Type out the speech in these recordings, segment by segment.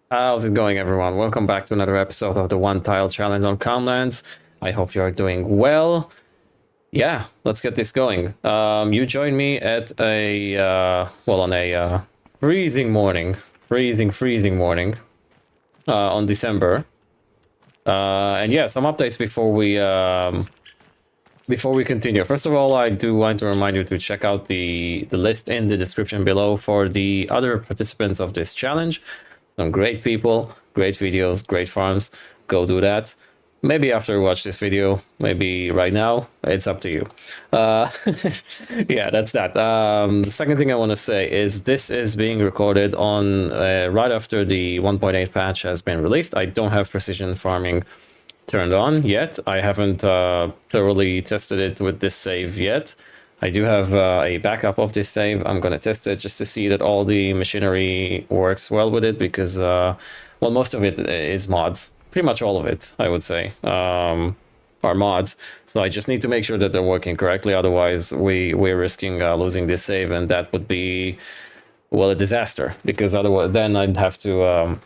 How's it going, everyone? Welcome back to another episode of the One Tile Challenge on Calmlands. I hope you are doing well. Yeah, let's get this going. You joined me at on a freezing morning, freezing morning on December. And yeah, some updates before we continue. First of all, I do want to remind you to check out the list in the description below for the other participants of this challenge. Some great people, great videos, great farms. Go do that. Maybe after you watch this video, maybe right now. It's up to you. Uh, yeah, that's that. The second thing I want to say is this is being recorded on right after the 1.8 patch has been released. I don't have precision farming turned on yet. I haven't thoroughly tested it with this save yet. I do have a backup of this save. I'm going to test it just to see that all the machinery works well with it because, well, most of it is mods. Pretty much all of it, I would say, are mods. So I just need to make sure that they're working correctly. Otherwise, we're risking losing this save, and that would be, well, a disaster because otherwise then I'd have to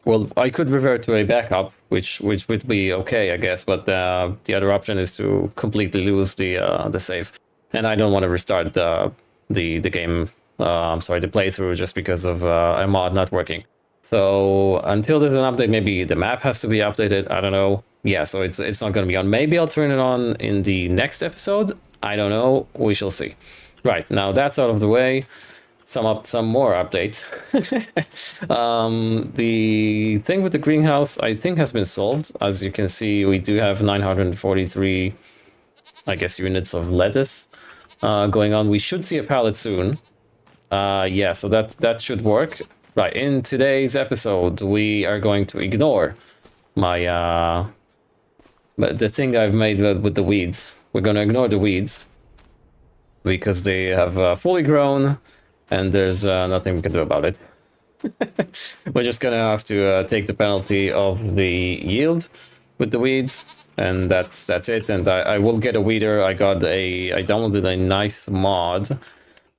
well, I could revert to a backup, which would be okay, I guess. But the other option is to completely lose the save, and I don't want to restart the game. I'm sorry, the playthrough just because of a mod not working. So until there's an update, maybe the map has to be updated. I don't know. Yeah, so it's not going to be on. Maybe I'll turn it on in the next episode. I don't know. We shall see. Right, now that's out of the way. Some more updates. The thing with the greenhouse, I think, has been solved. As you can see, we do have 943, I guess, units of lettuce going on. We should see a pallet soon. Yeah, so that should work. Right, in today's episode, we are going to ignore my but the thing I've made with the weeds. We're going to ignore the weeds because they have fully grown, and there's nothing we can do about it. We're just gonna have to take the penalty of the yield with the weeds, and that's it. And I will get a weeder. I downloaded a nice mod.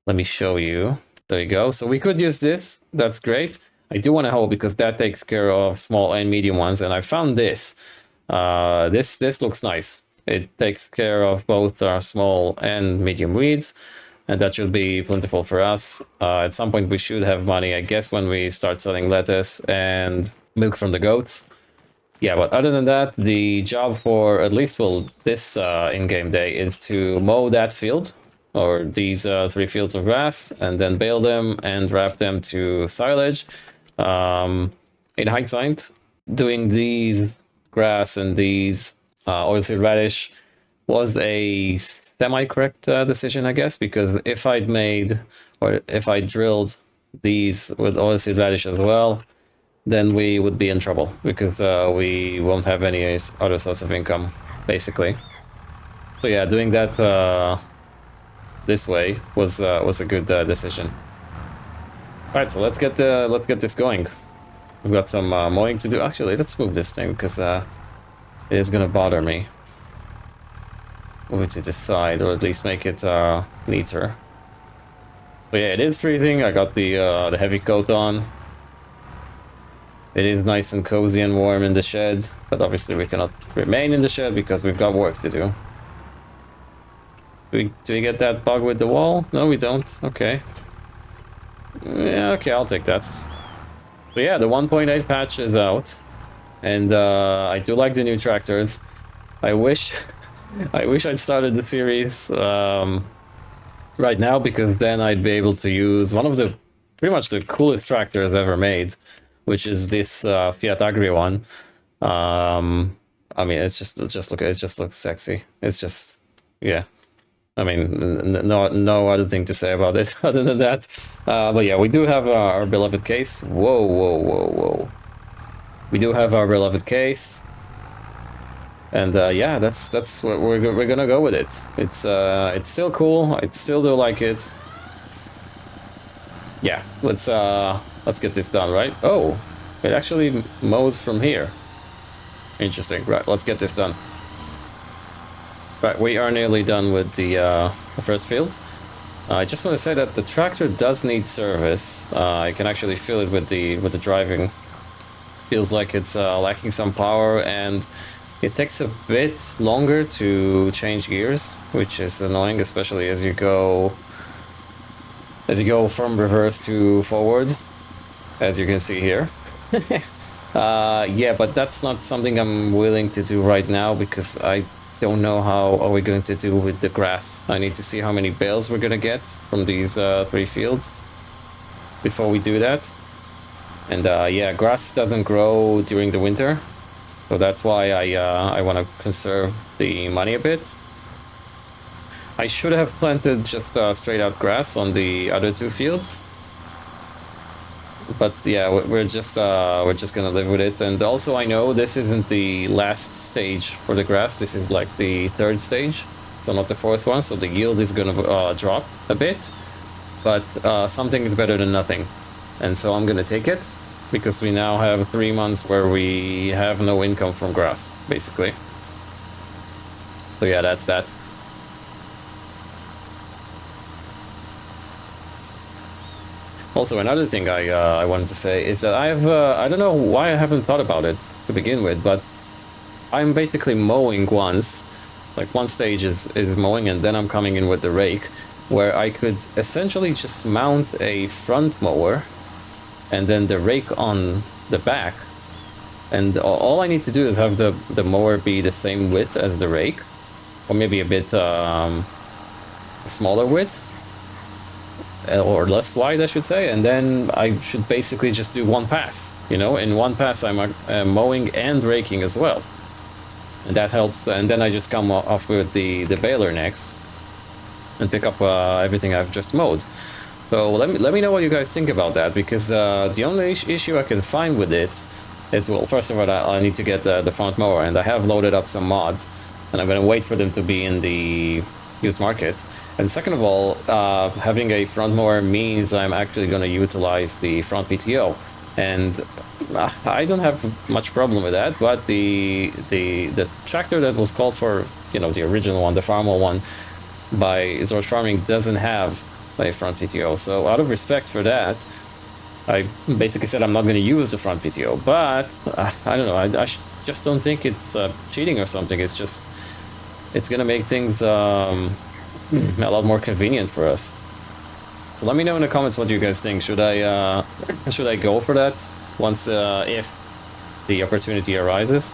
Let me show you. There you go. So we could use this. That's great. I do want to hoe because that takes care of small and medium ones. And I found this. This looks nice. It takes care of both our small and medium weeds, and that should be plentiful for us. At some point, we should have money, I guess, when we start selling lettuce and milk from the goats. Yeah, but other than that, the job for at least, well, this in-game day is to mow that field, or these 3 fields of grass, and then bale them and wrap them to silage. In hindsight, doing these grass and these oilseed radish was a semi-correct decision, I guess, because if I'd made, or if I drilled these with oilseed radish as well, then we would be in trouble because we won't have any other source of income, basically. So yeah, doing that this way was a good decision. All right, so let's get this going. We've got some mowing to do. Actually, let's move this thing because it is gonna bother me. Move it to the side, or at least make it neater. But yeah, it is freezing. I got the heavy coat on. It is nice and cozy and warm in the shed, but obviously we cannot remain in the shed because we've got work to do. Do we get that bug with the wall? No, we don't. Okay. Yeah, okay, I'll take that. But yeah, the 1.8 patch is out, and I do like the new tractors. I wish I'd started the series right now, because then I'd be able to use one of the pretty much the coolest tractors ever made, which is this Fiat Agria one. I mean, it just looks sexy. It's just, yeah. I mean, no other thing to say about it other than that. But yeah, we do have our beloved case. Whoa. We do have our beloved case. And yeah, that's what we're gonna go with it. It's still cool. I still do like it. Yeah, let's get this done, right? Oh, it actually mows from here. Interesting. Right, let's get this done. Right, we are nearly done with the first field. I just want to say that the tractor does need service. I can actually feel it with the driving. feels like it's lacking some power, and it takes a bit longer to change gears, which is annoying, especially as you go from reverse to forward, as you can see here. Yeah, but that's not something I'm willing to do right now, because I don't know how are we going to do with the grass. I need to see how many bales we're gonna get from these 3 fields before we do that. And yeah, grass doesn't grow during the winter, so that's why I want to conserve the money a bit. I should have planted just straight out grass on the other 2 fields, but yeah, we're just gonna live with it. And also, I know this isn't the last stage for the grass. This is like the 3rd stage, so not the 4th one. So the yield is gonna drop a bit, but something is better than nothing, and so I'm gonna take it, because we now have 3 months where we have no income from grass, basically. So yeah, that's that. Also, another thing I wanted to say is that I don't know why I haven't thought about it to begin with, but I'm basically mowing once. Like, one stage is mowing, and then I'm coming in with the rake, where I could essentially just mount a front mower and then the rake on the back, and all I need to do is have the mower be the same width as the rake, or maybe a bit smaller width, or less wide, I should say, and then I should basically just do one pass. You know, in one pass I'm mowing and raking as well, and that helps. And then I just come off with the baler next and pick up everything I've just mowed. So let me know what you guys think about that, because the only issue I can find with it is, well, first of all, I need to get the front mower, and I have loaded up some mods, and I'm going to wait for them to be in the used market. And second of all, having a front mower means I'm actually going to utilize the front PTO, and I don't have much problem with that. But the tractor that was called for, you know, the original one, the Farmer one by Zorch Farming, doesn't have a front PTO. So out of respect for that, I basically said I'm not going to use the front PTO. But I don't know, I just don't think it's cheating or something. It's just, it's going to make things a lot more convenient for us. So let me know in the comments what you guys think. Should I go for that once if the opportunity arises,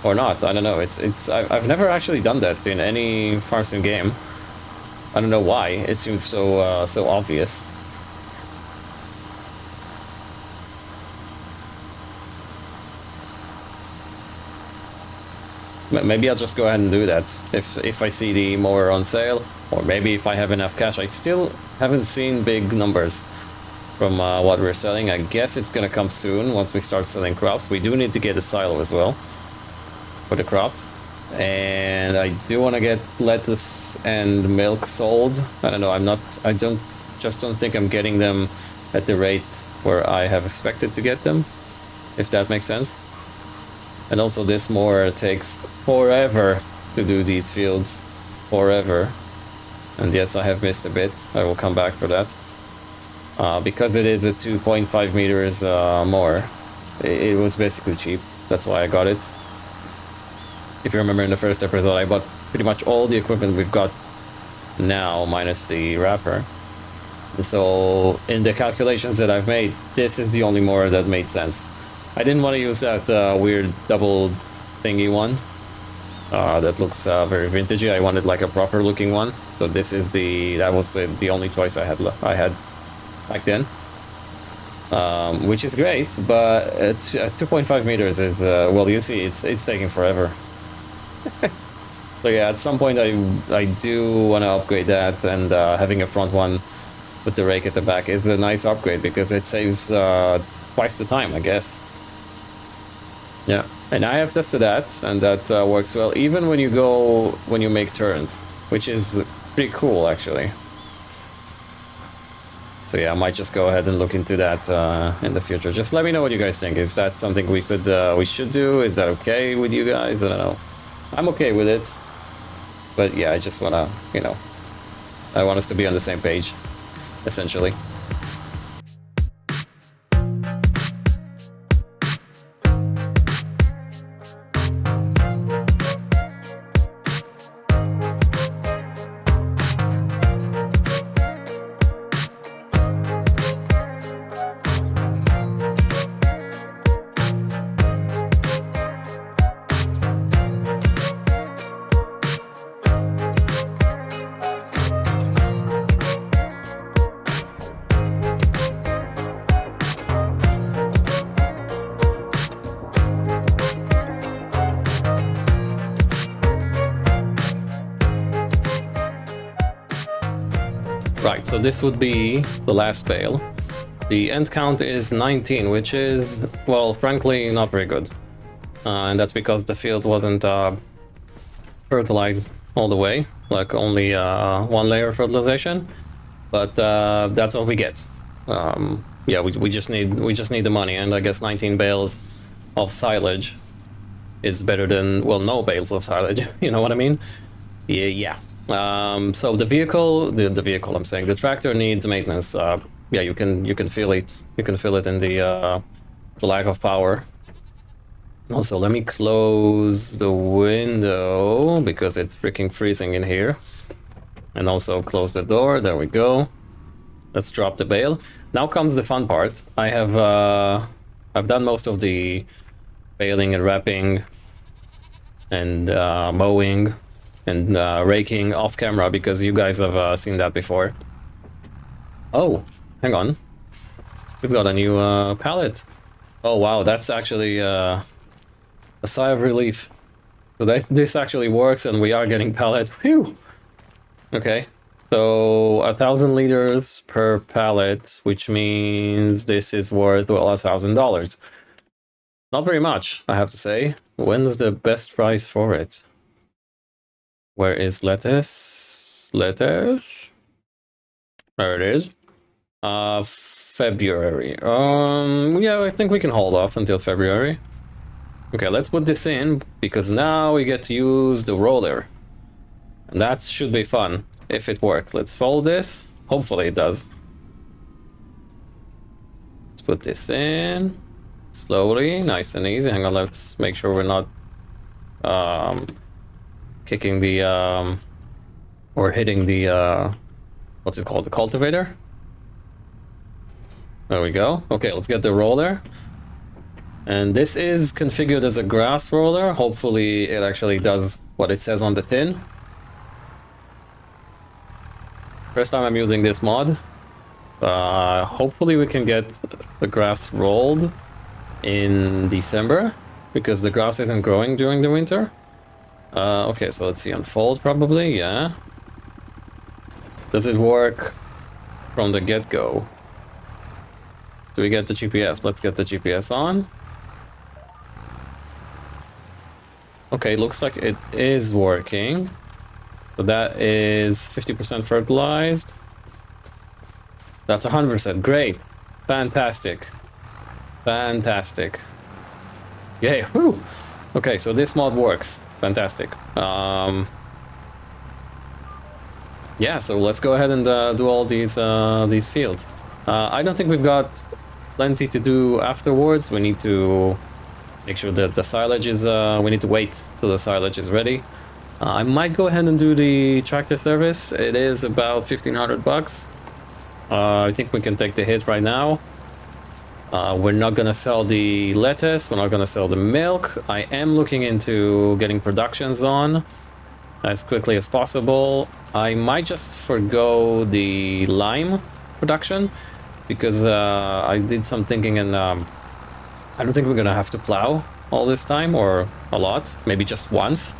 or not? I don't know. I've never actually done that in any farm sim game. I don't know why. It seems so so obvious. Maybe I'll just go ahead and do that if I see the mower on sale, or maybe if I have enough cash. I still haven't seen big numbers from what we're selling. I guess it's gonna come soon once we start selling crops. We do need to get a silo as well for the crops, and I do want to get lettuce and milk sold. I don't know. I don't think I'm getting them at the rate where I have expected to get them, if that makes sense. And also, this mower takes forever to do these fields, forever. And yes, I have missed a bit. I will come back for that. Because it is a 2.5 meters mower, it was basically cheap. That's why I got it. If you remember in the first episode, I bought pretty much all the equipment we've got now, minus the wrapper. And so in the calculations that I've made, this is the only mower that made sense. I didn't want to use that weird double thingy one that looks very vintagey. I wanted like a proper looking one. So this is that was the only choice I had back then, which is great. But at 2.5 meters is well, you see, it's taking forever. So yeah, at some point I do want to upgrade that, and having a front one with the rake at the back is a nice upgrade, because it saves twice the time, I guess. Yeah, and I have tested that, and that works well, even when you make turns, which is pretty cool, actually. So yeah, I might just go ahead and look into that in the future. Just let me know what you guys think. Is that something we should do? Is that okay with you guys? I don't know. I'm okay with it, but yeah, I just wanna, you know, I want us to be on the same page, essentially. Right, so this would be the last bale. The end count is 19, which is, well, frankly, not very good. And that's because the field wasn't fertilized all the way, like only one layer of fertilization. But that's all we get. Yeah, we just need the money, and I guess 19 bales of silage is better than, well, no bales of silage. You know what I mean? Yeah. So the vehicle, the vehicle, I'm saying, the tractor needs maintenance. Yeah, you can feel it. You can feel it in the lack of power. Also, let me close the window because it's freaking freezing in here. And also close the door. There we go. Let's drop the bale. Now comes the fun part. I've done most of the baling and wrapping and mowing and raking off camera because you guys have seen that before. Oh, hang on. We've got a new pallet. Oh wow, that's actually a sigh of relief. So this actually works and we are getting pallet. Phew! Okay, so 1,000 liters per pallet, which means this is worth, well, $1,000. Not very much, I have to say. When's the best price for it? Where is lettuce? Lettuce? There it is. February. Yeah, I think we can hold off until February. Okay, let's put this in, because now we get to use the roller. And that should be fun, if it works. Let's fold this. Hopefully it does. Let's put this in. Slowly, nice and easy. Hang on, let's make sure we're not kicking the or hitting the what's it called, the cultivator. There we go. Okay, let's get the roller. And this is configured as a grass roller. Hopefully it actually does what it says on the tin. First time I'm using this mod. Hopefully we can get the grass rolled in December, because the grass isn't growing during the winter. Okay, so let's see, unfold probably, yeah. Does it work from the get-go? Do we get the GPS? Let's get the GPS on. Okay, looks like it is working. So that is 50% fertilized. That's 100%, great. Fantastic. Fantastic. Yay, whew! Okay, so this mod works. Fantastic. Yeah, so let's go ahead and do all these fields. I don't think we've got plenty to do afterwards. We need to make sure that the silage is, we need to wait till the silage is ready. I might go ahead and do the tractor service. It is about 1,500 bucks. I think we can take the hit right now. We're not gonna sell the lettuce, we're not gonna sell the milk. I am looking into getting productions on as quickly as possible. I might just forgo the lime production because I did some thinking, and I don't think we're gonna have to plow all this time, or a lot, maybe just once.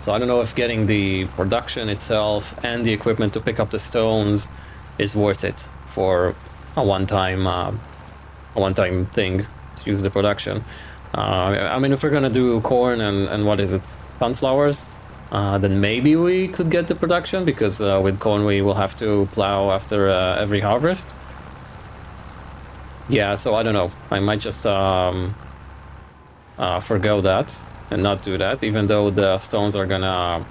So I don't know if getting the production itself and the equipment to pick up the stones is worth it for a one-time thing to use the production. I mean, if we're gonna do corn and what is it, sunflowers, then maybe we could get the production, because with corn we will have to plow after every harvest. Yeah, so I don't know. I might just forgo that and not do that, even though the stones are gonna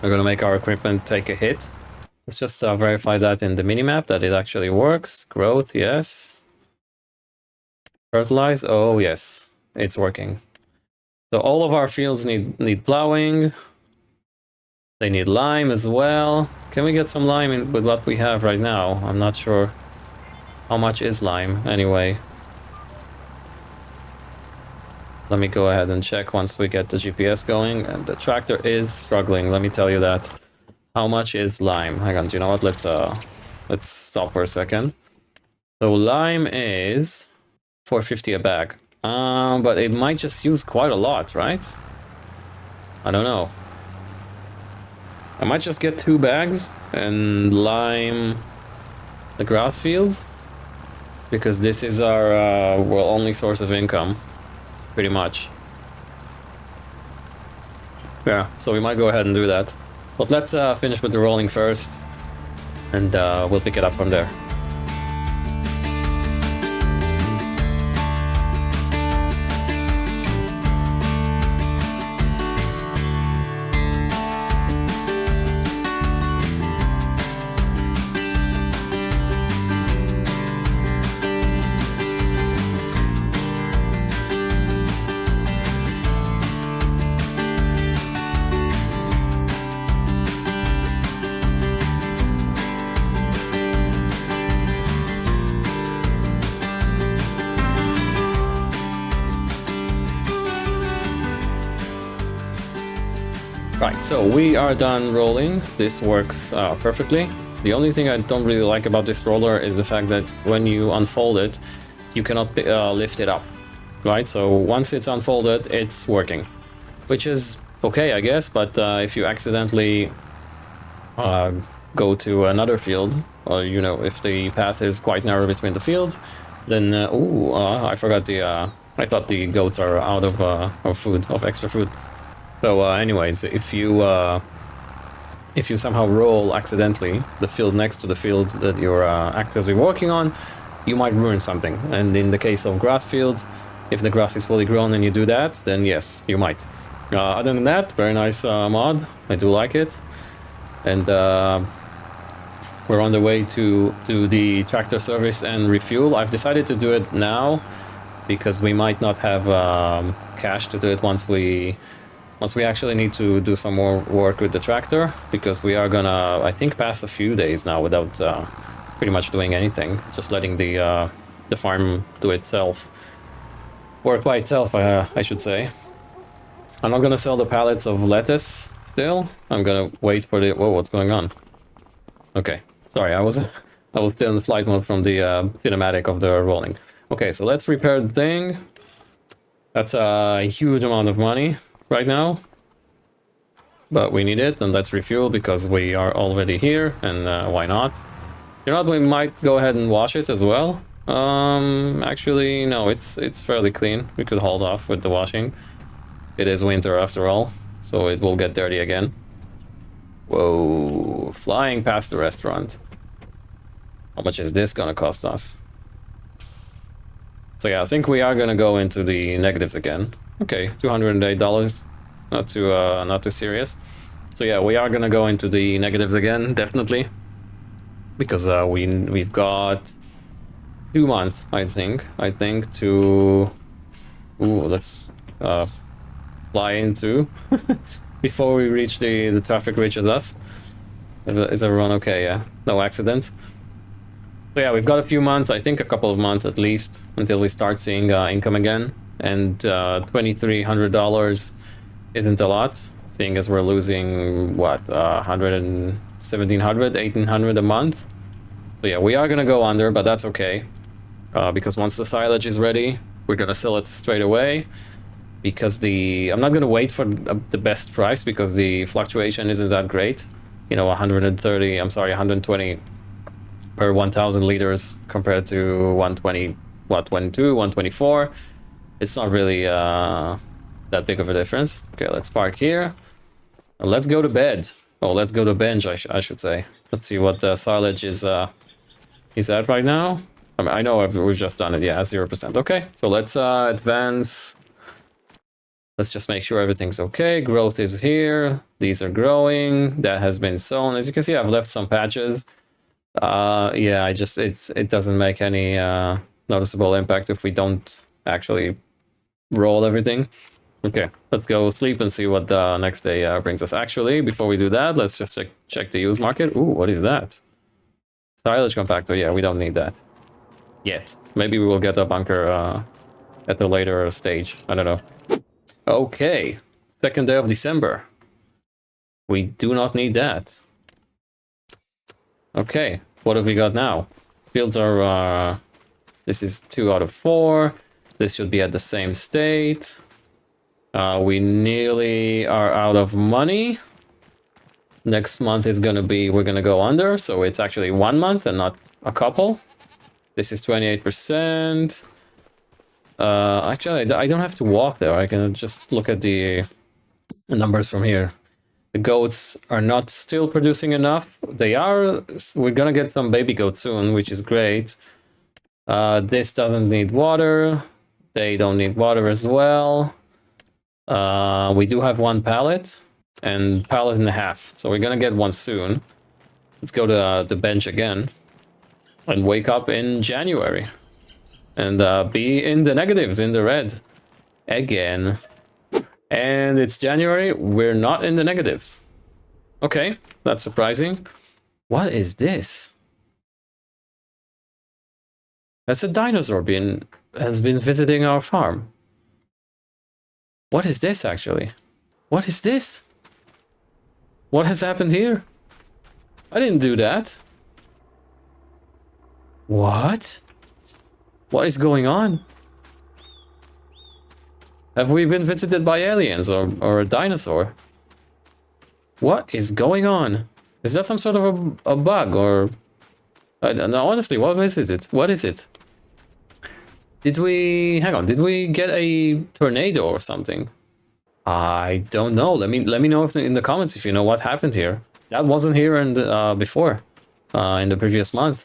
make our equipment take a hit. Let's just verify that in the minimap that it actually works. Growth, yes. Fertilize, oh yes, it's working. So all of our fields need plowing. They need lime as well. Can we get some lime in with what we have right now? I'm not sure how much is lime anyway. Let me go ahead and check once we get the GPS going. And the tractor is struggling, let me tell you that. How much is lime? Hang on, do you know what? Let's stop for a second. So lime is 450 a bag. But it might just use quite a lot, right? I don't know. I might just get 2 bags and lime the grass fields, because this is our well, only source of income, pretty much. Yeah, so we might go ahead and do that. But let's finish with the rolling first, and we'll pick it up from there. Right, so we are done rolling. This works perfectly. The only thing I don't really like about this roller is the fact that when you unfold it, you cannot lift it up, right? So once it's unfolded, it's working, which is okay, I guess, but if you accidentally go to another field, or, you know, if the path is quite narrow between the fields, then, I forgot I thought the goats are out of food, of extra food. So anyways, if you somehow roll accidentally the field next to the field that you're actively working on, you might ruin something. And in the case of grass fields, if the grass is fully grown and you do that, then yes, you might. Other than that, very nice mod. I do like it. And we're on the way to the tractor service and refuel. I've decided to do it now because we might not have cash to do it once we actually need to do some more work with the tractor, because we are gonna, I think, pass a few days now without pretty much doing anything, just letting the farm do itself, work by itself, I should say. I'm not gonna sell the pallets of lettuce still. I'm gonna wait for the... Whoa, what's going on? Okay, sorry, I was still in flight mode from the cinematic of the rolling. Okay, so let's repair the thing. That's a huge amount of money right now, but we need it, and let's refuel because we are already here, and why not? You know what, we might go ahead and wash it as well. Actually, no, it's fairly clean. We could hold off with the washing. It is winter after all, so it will get dirty again. Whoa, flying past the restaurant. How much is this gonna cost us? So yeah, I think we are gonna go into the negatives again. Okay, $208. Not too serious. So yeah, we are gonna go into the negatives again, definitely, because we've got 2 months, I think, to... Ooh, let's fly into before we reach the traffic reaches us. Is everyone okay? Yeah, no accidents. So yeah, we've got a few months, I think a couple of months at least, until we start seeing income again. And $2,300 isn't a lot, seeing as we're losing, what, $117, $1,800 a month. So yeah, we are gonna go under, but that's okay. Because once the silage is ready, we're gonna sell it straight away. Because I'm not gonna wait for the best price, because the fluctuation isn't that great. You know, 120 per 1,000 liters compared to 120, what, 22, 124. It's not really that big of a difference. Okay, let's park here. And let's go to bed. Oh, let's go to bench, I should say. Let's see what the silage is at right now. I mean, I know we've just done it. Yeah, 0%. Okay, so let's advance. Let's just make sure everything's okay. Growth is here. These are growing. That has been sown. As you can see, I've left some patches. Yeah, it doesn't make any noticeable impact if we don't actually roll everything. Okay, let's go sleep and see what the next day brings us. Actually, before we do that, let's just check the used market. Ooh, what is that? Silage compactor. Yeah, we don't need that yet. Maybe we will get a bunker at a later stage. I don't know. Okay, 2nd day of December. We do not need that. Okay, what have we got now? Fields are... this is 2 out of 4. This should be at the same state. We nearly are out of money. Next month is gonna be, we're gonna go under, so it's actually 1 month and not a couple. This is 28%. Actually, I don't have to walk there. I can just look at the numbers from here. The goats are not still producing enough. They are. We're gonna get some baby goats soon, which is great. This doesn't need water. They don't need water as well. We do have 1 pallet and pallet and a half, so we're gonna get one soon. Let's go to the bench again and wake up in January and be in the negatives, in the red again. And it's January, we're not in the negatives. Okay, that's surprising. What is this? That's a dinosaur has been visiting our farm. What is this actually? What is this? What has happened here? I didn't do that. What? What is going on? Have we been visited by aliens or a dinosaur? What is going on? Is that some sort of a bug or... no, honestly, what is it? What is it? Did we... hang on, did we get a tornado or something? I don't know. Let me know if in the comments if you know what happened here. That wasn't here in the, before, in the previous month.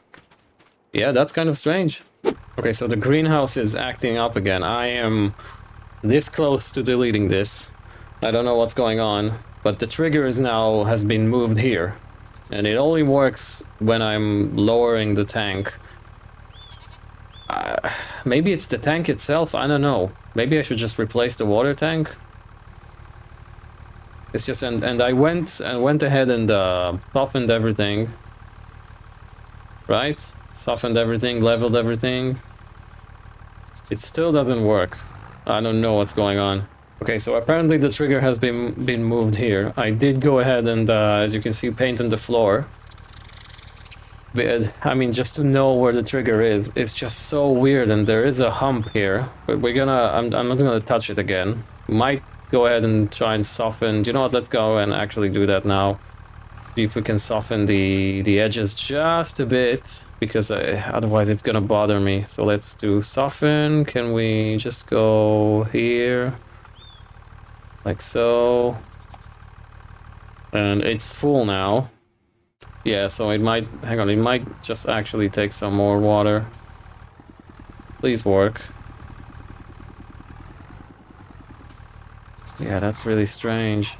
Yeah, that's kind of strange. Okay, so the greenhouse is acting up again. I am this close to deleting this. I don't know what's going on, but the trigger is now has been moved here. And it only works when I'm lowering the tank. Maybe it's the tank itself, I don't know. Maybe I should just replace the water tank. It's just, and I went ahead and softened everything. Right? Softened everything, leveled everything. It still doesn't work. I don't know what's going on. Okay, so apparently the trigger has been moved here. I did go ahead and, as you can see, painted the floor. But, I mean, just to know where the trigger is, it's just so weird, and there is a hump here. But we're gonna, I'm not gonna touch it again. Might go ahead and try and soften. You know what? Let's go and actually do that now. See if we can soften the edges just a bit, because otherwise it's gonna bother me. So let's do soften. Can we just go here? Like so. And it's full now. Yeah, so it might, hang on, it might just actually take some more water. Please work. Yeah, that's really strange.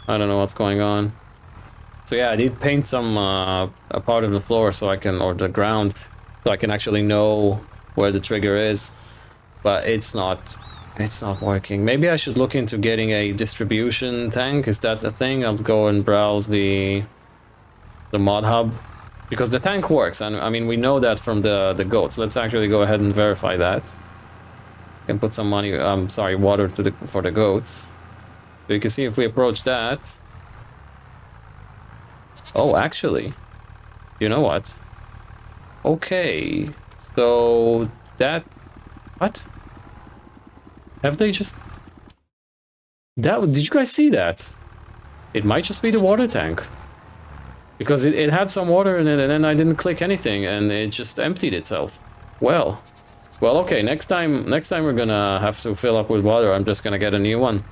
I don't know what's going on. So yeah, I did paint some, a part of the floor so I can, or the ground, so I can actually know where the trigger is. But it's not working. Maybe I should look into getting a distribution tank. Is that a thing? I'll go and browse the mod hub, because the tank works, and I mean we know that from the goats. Let's actually go ahead and verify that. Can put some money, water to for the goats. So you can see if we approach that. Oh, actually, you know what? Okay, so that, what? Have they just... that, did you guys see that? It might just be the water tank. Because it had some water in it, and then I didn't click anything, and it just emptied itself. Well, okay, next time we're gonna have to fill up with water. I'm just gonna get a new one.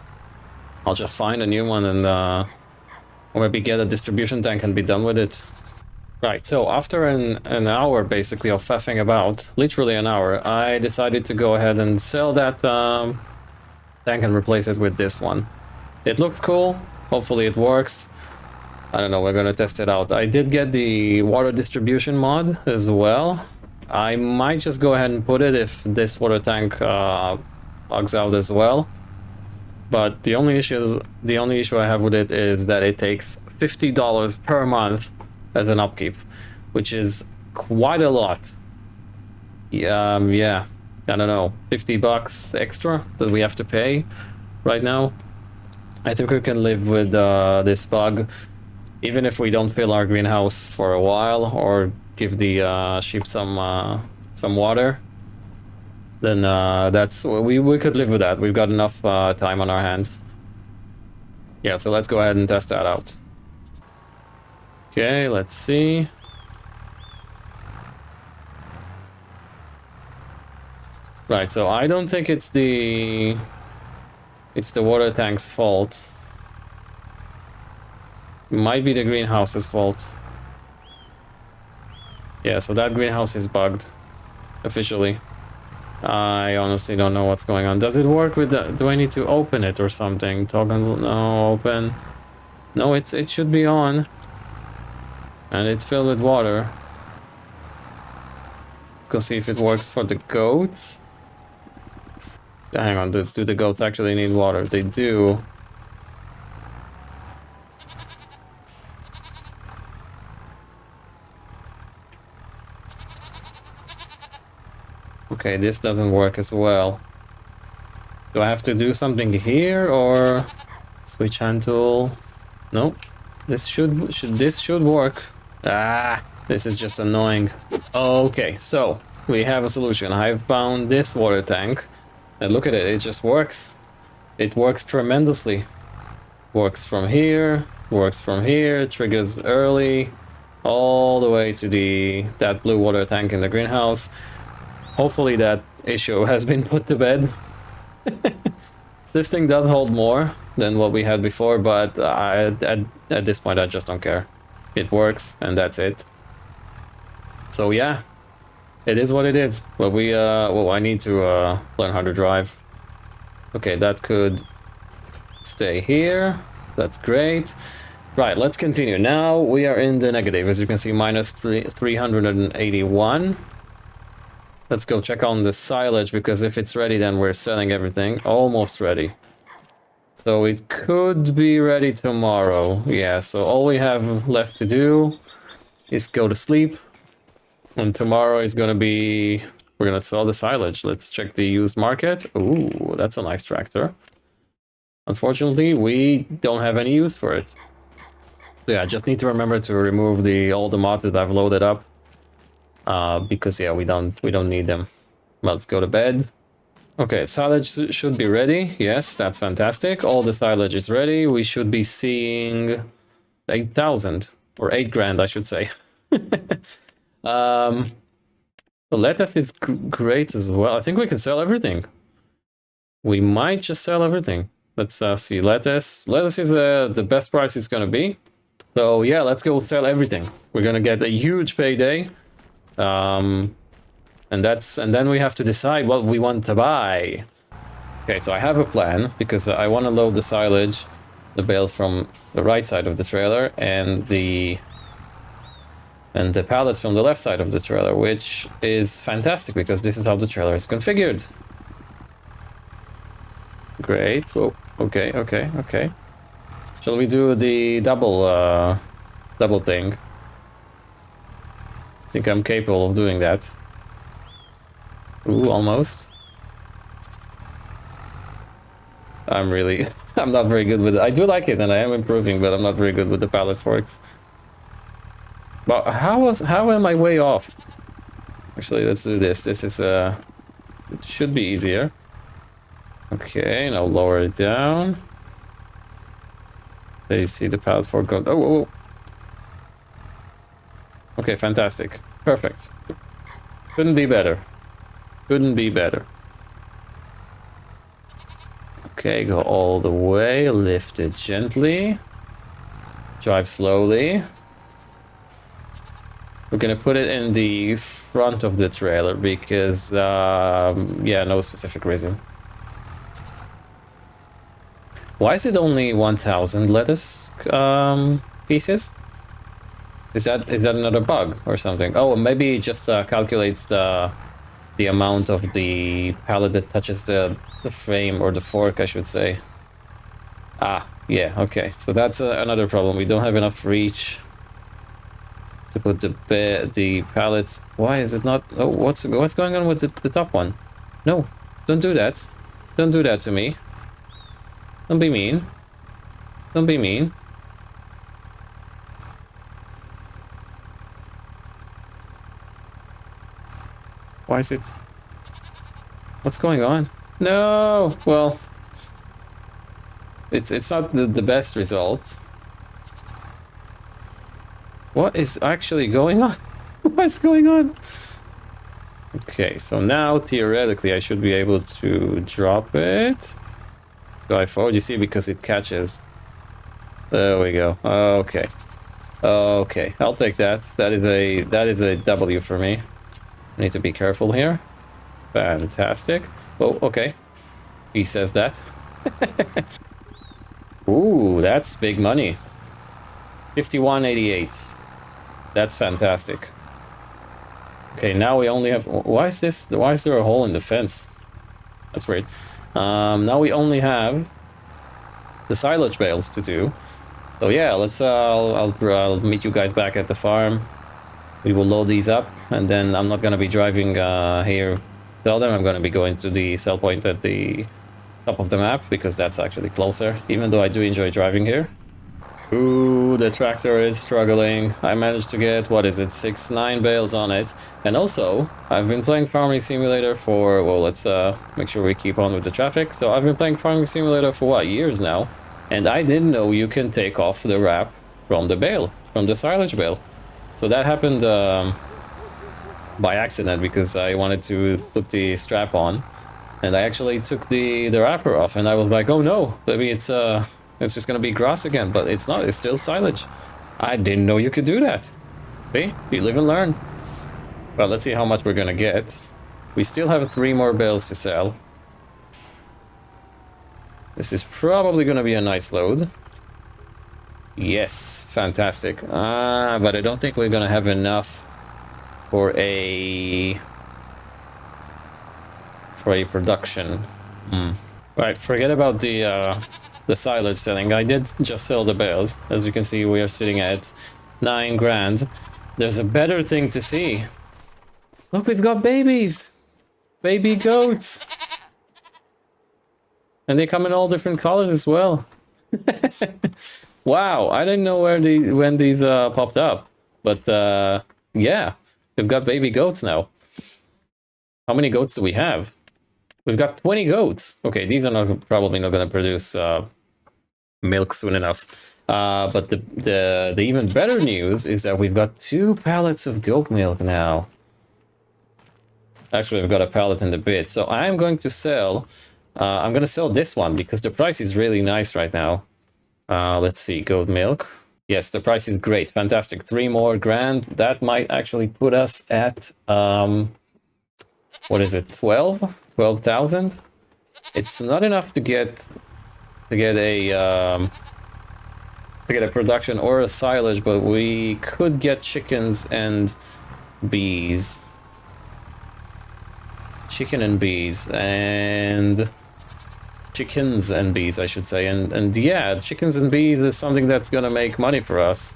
I'll just find a new one and, or maybe get a distribution tank and be done with it. Right, so after an hour, basically, of faffing about, literally an hour, I decided to go ahead and sell that tank and replace it with this one. It looks cool. Hopefully it works. I don't know, we're gonna test it out. I did get the water distribution mod as well. I might just go ahead and put it if this water tank bugs out as well. But the only issue I have with it is that it takes $50 per month as an upkeep, which is quite a lot. Yeah, I don't know, 50 bucks extra that we have to pay right now. I think we can live with this bug. Even if we don't fill our greenhouse for a while, or give the sheep some water, then we could live with that. We've got enough time on our hands. Yeah, so let's go ahead and test that out. Okay, let's see. Right, so I don't think it's the water tank's fault. It might be the greenhouse's fault. Yeah, so that greenhouse is bugged officially. I honestly don't know what's going on. Does it work with the... Do I need to open it or something? Toggle... No, open. No, it should be on. And it's filled with water. Let's go see if it works for the goats. Hang on, do the goats actually need water? They do. Okay, this doesn't work as well. Do I have to do something here or switch hand tool? Nope. This should work. Ah, this is just annoying. Okay, so we have a solution. I've found this water tank. And look at it, it just works. It works tremendously. Works from here, triggers early, all the way to that blue water tank in the greenhouse. Hopefully that issue has been put to bed. This thing does hold more than what we had before, but at this point I just don't care. It works, and that's it. So yeah, it is what it is. But we, well, I need to learn how to drive. Okay, that could stay here. That's great. Right, let's continue. Now we are in the negative, as you can see, minus 381. Let's go check on the silage, because if it's ready, then we're selling everything. Almost ready. So it could be ready tomorrow. Yeah, so all we have left to do is go to sleep. And tomorrow is gonna be... We're gonna sell the silage. Let's check the used market. Ooh, that's a nice tractor. Unfortunately, we don't have any use for it. So yeah, I just need to remember to remove all the mods that I've loaded up. Because yeah, we don't need them. Let's go to bed. Okay, silage should be ready. Yes, that's fantastic. All the silage is ready. We should be seeing 8,000 or 8 grand, I should say. The lettuce is great as well. I think we can sell everything. We might just sell everything. Let's see. Lettuce is the best price it's gonna be. So yeah, let's go sell everything. We're gonna get a huge payday. And then we have to decide what we want to buy. Okay, so I have a plan, because I want to load the silage, the bales from the right side of the trailer, and the pallets from the left side of the trailer, which is fantastic because this is how the trailer is configured. Great. Whoa. Okay. Shall we do the double thing? I think I'm capable of doing that. Ooh, almost. I'm not very good with it. I do like it and I am improving, but I'm not very good with the pallet forks. But how am I way off? Actually, let's do this. This is it should be easier. Okay, now lower it down. There you see the pallet fork go. Oh. Okay, fantastic. Perfect. Couldn't be better. Okay, go all the way, lift it gently. Drive slowly. We're gonna put it in the front of the trailer because, yeah, no specific reason. Why is it only 1,000 lettuce pieces? Is that another bug or something? Oh, maybe it just calculates the amount of the pallet that touches the frame, or the fork, I should say. Ah, yeah, okay. So that's another problem. We don't have enough reach to put the pallets. Why is it not? Oh, what's going on with the top one? No, don't do that. Don't do that to me. Don't be mean. Don't be mean. Why is it? What's going on? No. Well, it's not the best result. What is actually going on? What's going on? Okay, so now theoretically I should be able to drop it. Go I forward, you see, because it catches. There we go. Okay. Okay, I'll take that. That is a W for me. I need to be careful here. Fantastic. Oh, okay. He says that. Ooh, that's big money. 51.88. That's fantastic. Okay, now we only have... Why is this... Why is there a hole in the fence? That's weird. Now we only have the silage bales to do. So yeah, let's... I'll meet you guys back at the farm. We will load these up, and then I'm not going to be driving here to sell them. I'm going to be going to the sell point at the top of the map, because that's actually closer, even though I do enjoy driving here. Ooh, the tractor is struggling. I managed to get, what is it, 9 bales on it. And also, I've been playing Farming Simulator for, well, let's make sure we keep on with the traffic. So I've been playing Farming Simulator for, what, years now? And I didn't know you can take off the wrap from the bale, from the silage bale. So that happened by accident, because I wanted to put the strap on. And I actually took the wrapper off, and I was like, oh no, maybe it's just gonna be grass again, but it's not, it's still silage. I didn't know you could do that. See, you live and learn. Well, let's see how much we're gonna get. We still have 3 more bales to sell. This is probably gonna be a nice load. Yes, fantastic. But I don't think we're gonna have enough for a production. Right, forget about the silage selling. I did just sell the bales. As you can see, we are sitting at 9 grand. There's a better thing to see. Look, we've got babies! Baby goats! And they come in all different colors as well. Wow, I didn't know when these popped up. But yeah, we've got baby goats now. How many goats do we have? We've got 20 goats. Okay, these are probably not going to produce milk soon enough. But the even better news is that we've got 2 pallets of goat milk now. Actually, I've got a pallet in the bit. So I'm going to sell... I'm going to sell this one, because the price is really nice right now. Let's see, goat milk. Yes, the price is great. Fantastic. 3 more grand. That might actually put us at... what is it? 12,000? It's not enough to get a production or a silage, but we could get chickens and bees. Chickens and bees, I should say. And yeah, chickens and bees is something that's gonna make money for us,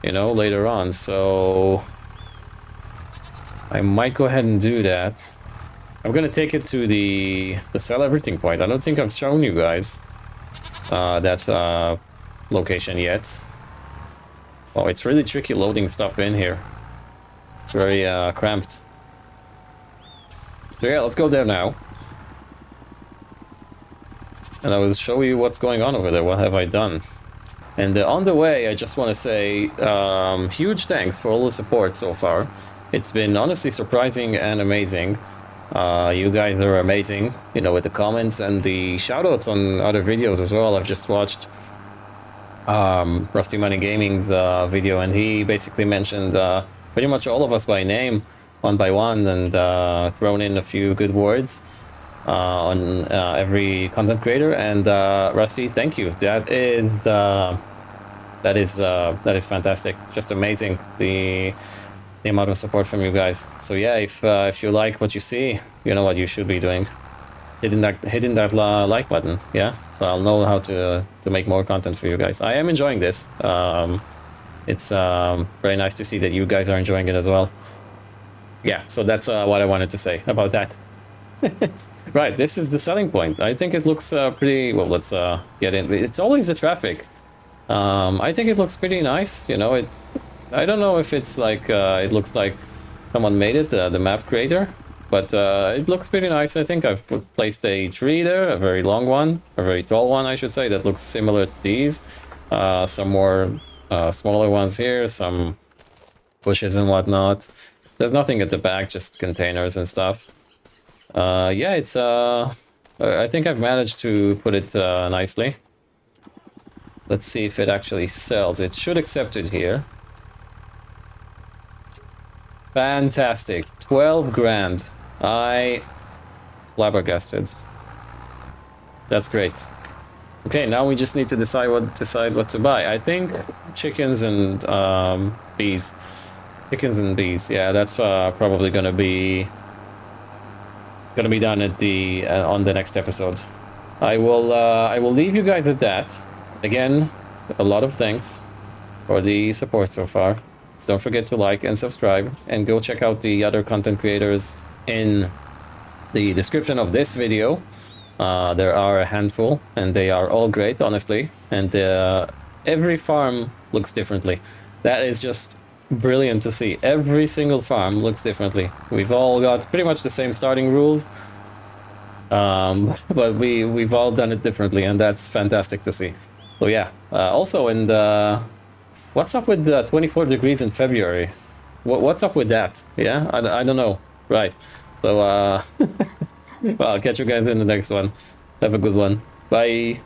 you know, later on. So I might go ahead and do that. I'm gonna take it to the sell everything point. I don't think I've shown you guys that location yet. Oh, it's really tricky loading stuff in here. It's very cramped. So yeah, let's go there now. And I will show you what's going on over there. What have I done? And on the way, I just want to say huge thanks for all the support so far. It's been honestly surprising and amazing. You guys are amazing, you know, with the comments and the shoutouts on other videos as well. I've just watched Rusty Money Gaming's video, and he basically mentioned pretty much all of us by name, one by one, and thrown in a few good words on every content creator. And Rusty, thank you. That is fantastic. Just amazing, the amount of support from you guys. So yeah, if you like what you see, you know what you should be doing. Hitting that like button, yeah? So I'll know how to make more content for you guys. I am enjoying this. It's very nice to see that you guys are enjoying it as well. Yeah, so that's what I wanted to say about that. Right, this is the selling point. I think it looks pretty... Well, let's get in. It's always the traffic. I think it looks pretty nice, you know. I don't know if it's like... it looks like someone made it, the map creator. But it looks pretty nice. I think I've placed a tree there, a very long one, a very tall one, I should say, that looks similar to these. Some more smaller ones here, some bushes and whatnot. There's nothing at the back, just containers and stuff. Yeah, it's I think I've managed to put it nicely. Let's see if it actually sells. It should accept it here. Fantastic. 12 grand. I flabbergasted. That's great. Okay, now we just need to decide what to buy. I think chickens and bees. Chickens and bees. Yeah, that's probably gonna be done at the on the next episode. I will leave you guys at that. Again, a lot of thanks for the support so far. Don't forget to like and subscribe, and go check out the other content creators in the description of this video. There are a handful, and they are all great, honestly. And every farm looks differently. That is just brilliant to see. Every single farm looks differently. We've all got pretty much the same starting rules, but we've all done it differently, and that's fantastic to see. So yeah. Also, and what's up with 24 degrees in February? What's up with that? Yeah, I don't know. Right. So well, I'll catch you guys in the next one. Have a good one. Bye.